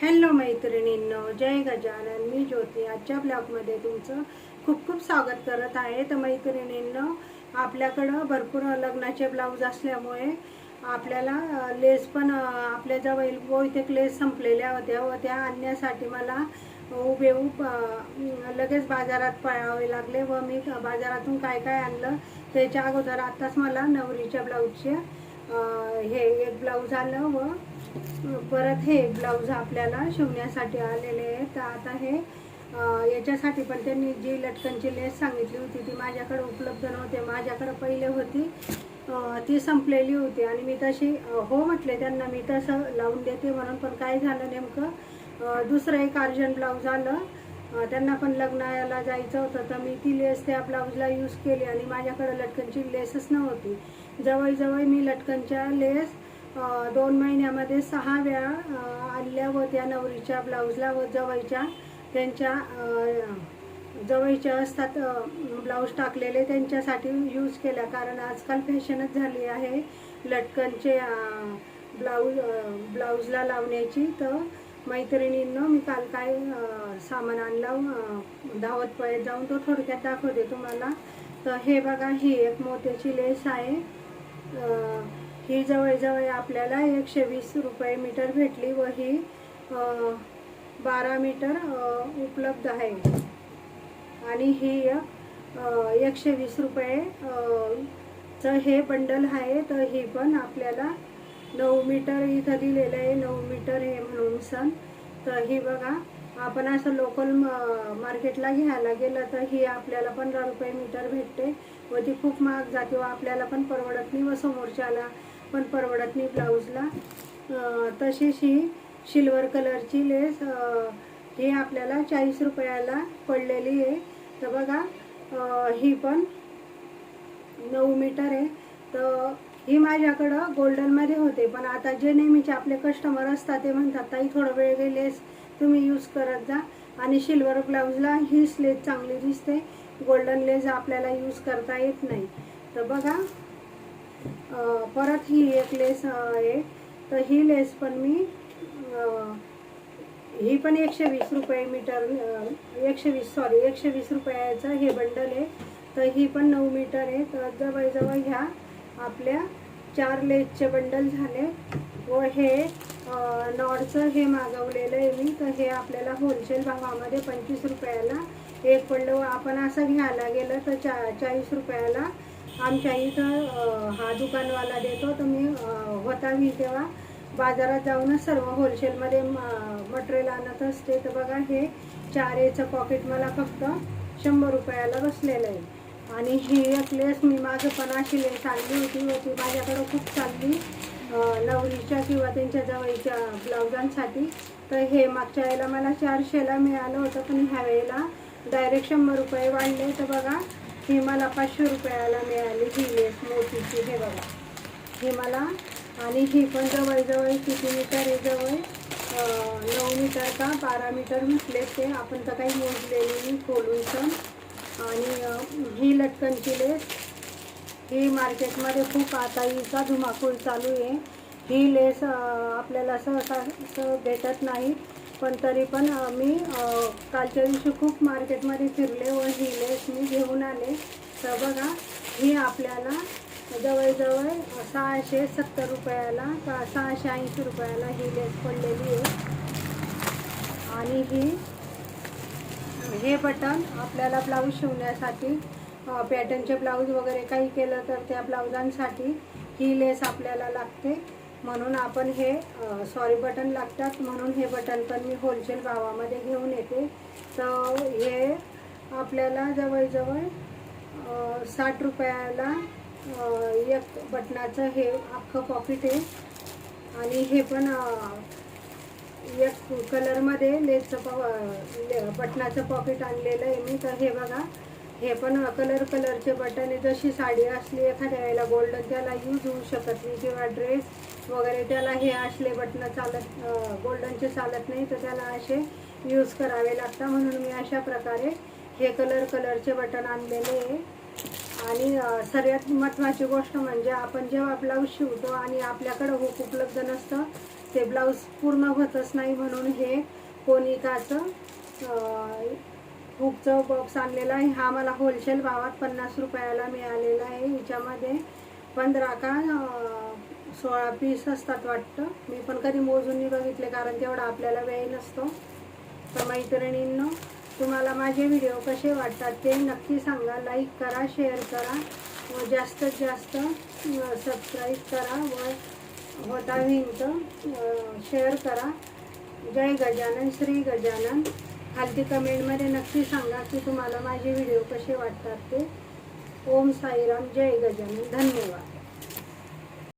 Hello मैत्रिणींनो, जय गजानन. मी ज्योती आजच्या ब्लॉगमध्ये तुमचं खूप खूप स्वागत करत आहे. तर मैत्रिणींनो, आपल्याकडं भरपूर लग्नाचे ब्लाऊज असल्यामुळे आपल्याला लेस पण आपल्या जवळ बहुतेक लेस संपलेल्या होत्या व त्या आणण्यासाठी मला हुबेहूब लगेच बाजारात पळावे लागले व मी बाजारातून काय काय आणलं त्याच्या अगोदर आताच मला नवरीच्या ब्लाऊजचे हे एक ब्लाऊज आलं व परत हे ब्लाऊज आपल्याला शिवण्यासाठी आलेले आहे. तर आता हे याच्यासाठी पण त्यांनी जी लटकनची लेस सांगितली होती ती माझ्याकडे उपलब्ध नव्हते. माझ्याकडे पहिले होती ती संपलेली होती आणि मी तशी हो म्हटले त्यांना, मी तसं लावून देते म्हणून. पण काय झालं नेमकं दुसरं एक अर्जंट ब्लाऊज आलं, त्यांना पण लग्नाला जायचं होतं. तर मी ती लेस त्या ब्लाऊजला यूज केली आणि माझ्याकडे लटकनची लेसच नव्हती. जवळजवळ मी लटकनच्या लेस 2 महिन्यामध्ये 6 वेळा आणल्या व त्या नवरीच्या ब्लाऊजला व जवळच्या त्यांच्या जवळच्या असतात ब्लाऊज टाकलेले त्यांच्यासाठी यूज केल्या. कारण आजकाल फॅशनच झाली आहे लटकनचे ब्लाऊजला लावण्याची. तर मैत्रिणींनो, मी काल काय सामान आणलं दावत पळत जाऊन तो थोडक्यात दाखवते तुम्हाला. तर हे बघा, ही एक मोत्याची लेस आहे. ही जवळजवळ आपल्याला 120 रुपये मीटर भेटली व ही 12 मीटर उपलब्ध आहे आणि ही 120 रुपये चं हे बंडल आहे. तर ही पण आपल्याला 9 मीटर इथं दिलेलं आहे, 9 मीटर हे म्हणून सण. तर ही बघा, आपण असं लोकल मार्केटला घ्यायला गेलं तर ही आपल्याला 15 रुपये मीटर भेटते व ती खूप महाग जाते व आपल्याला पण परवडत नाही व समोरच्याला पण परवडत नाही ब्लाऊजला. तशीच ही सिल्वर कलरची लेस ही आपल्याला 40 रुपयाला पडलेली आहे. तर बघा, ही पण 9 मीटर आहे. तर ही माझ्याकडं गोल्डनमध्ये होते, पण आता जे नेहमीचे आपले कस्टमर असतात ते म्हणतात ताई थोडं वेगळी लेस तुम्ही यूज करत जा आणि सिल्वर ब्लाऊजला ही लेस चांगली दिसते, गोल्डन लेस आपल्याला यूज करता येत नाही. तर बघा, परत ही एक लेस आहे. तर ही लेस पण मी ही पण 120 रुपये मीटर 120 रुपयाचं हे बंडल आहे. तर ही पण 9 मीटर आहे. तर जवळजवळ ह्या आपल्या 4 लेसचे बंडल झाले व हे नॉडचं हे मागवलेलं आहे मी. तर हे आपल्याला होलसेल भावामध्ये 25 रुपयाला एक पडलं व आपण असं घ्यायला गेलं तर 40 रुपयाला आमच्या इथं हा दुकानवाला देतो. तर मी होता मी तेव्हा बाजारात जाऊनच सर्व होलसेलमध्ये मटेरियल आणत असते. तर बघा, हे 4Aचं पॉकेट मला फक्त 100 रुपयाला बसलेलं आहे. आणि ही एक लेस मी माझं पण अशी लेस आणली होती व ती माझ्याकडं खूप चालली नवरीच्या किंवा त्यांच्या जवळच्या ब्लाऊजांसाठी. तर हे मागच्या वेळेला मला 400ला मिळालं होतं, पण ह्या वेळेला डायरेक्ट 100 रुपये वाढले. तर बघा, ही मला 500 रुपयाला मिळाली ही लेस मोतीची. हे बघा, ही मला, आणि ही पण जवळजवळ किती मीटर आहे, जवळ 9 मीटर का 12 मीटर म्हटले ते, आपण तर काही मोजलेली नाही खोलून पण. आणि ही लटकनची लेस ही मार्केटमध्ये खूप आता हिचा धुमाकूळ चालू आहे. ही लेस आपल्याला सहसा भेटत नाही, पण तरी पण मी कालच्या दिवशी खूप मार्केटमध्ये फिरले व ही लेस मी घेऊन आले. तर बघा, ही आपल्याला जवळजवळ 670 रुपयाला का 680 रुपयाला ही लेस पडलेली आहे. आणि हे बटन आपल्याला ब्लाऊज शिवण्यासाठी पॅटर्नचे ब्लाऊज वगैरे काही केलं तर त्या ब्लाऊजांसाठी ही लेस आपल्याला लागते, म्हणून आपण हे बटन लागतात म्हणून हे बटन पण मी होलसेल भावामध्ये घेऊन येते. तर हे आपल्याला जवळजवळ 60 रुपयाला एक बटनाचं हे अख्खं पॉकेट आहे. आणि हे पण एक कलरमध्ये लेसचं बटनाचं पॉकेट आणलेलं आहे मी. तर हे बघा, हे पण कलरचे बटन आहे. जशी साडी असली एखाद्या वेळेला गोल्डन, त्याला यूज होऊ शकत नाही किंवा ड्रेस वगैरे त्याला हे असले बटन चालत, गोल्डनचे चालत नाही, तर त्याला असे यूज करावे लागतात. म्हणून मी अशा प्रकारे हे कलरचे बटन आणलेले आहे. आणि सर्वात महत्त्वाची गोष्ट म्हणजे आपण जेव्हा ब्लाऊज शिवतो आणि आपल्याकडं हुक उपलब्ध नसतं ते ब्लाऊज पूर्ण होतच नाही म्हणून हे कोनिकाचं हुकचं बॉक्स आणलेला आहे. हा मला होलसेल भावात 50 रुपयाला मिळालेला आहे. हिच्यामध्ये 15 का 16 पीस असतात वाटतं. मी पण कधी मोजून नाही बघितले कारण तेवढा आपल्याला वेळ नसतो. तर मैत्रिणींनो, तुम्हाला माझे व्हिडिओ कसे वाटतात ते नक्की सांगा. लाईक करा, शेअर करा व जास्तीत जास्त सबस्क्राईब करा व होता विंत शेअर करा. जय गजानन, श्री गजानन. खालती कमेंटमध्ये नक्की सांगा की तुम्हाला माझे व्हिडिओ कसे वाटतात ते. ओम साईराम, जय गजानन. धन्यवाद.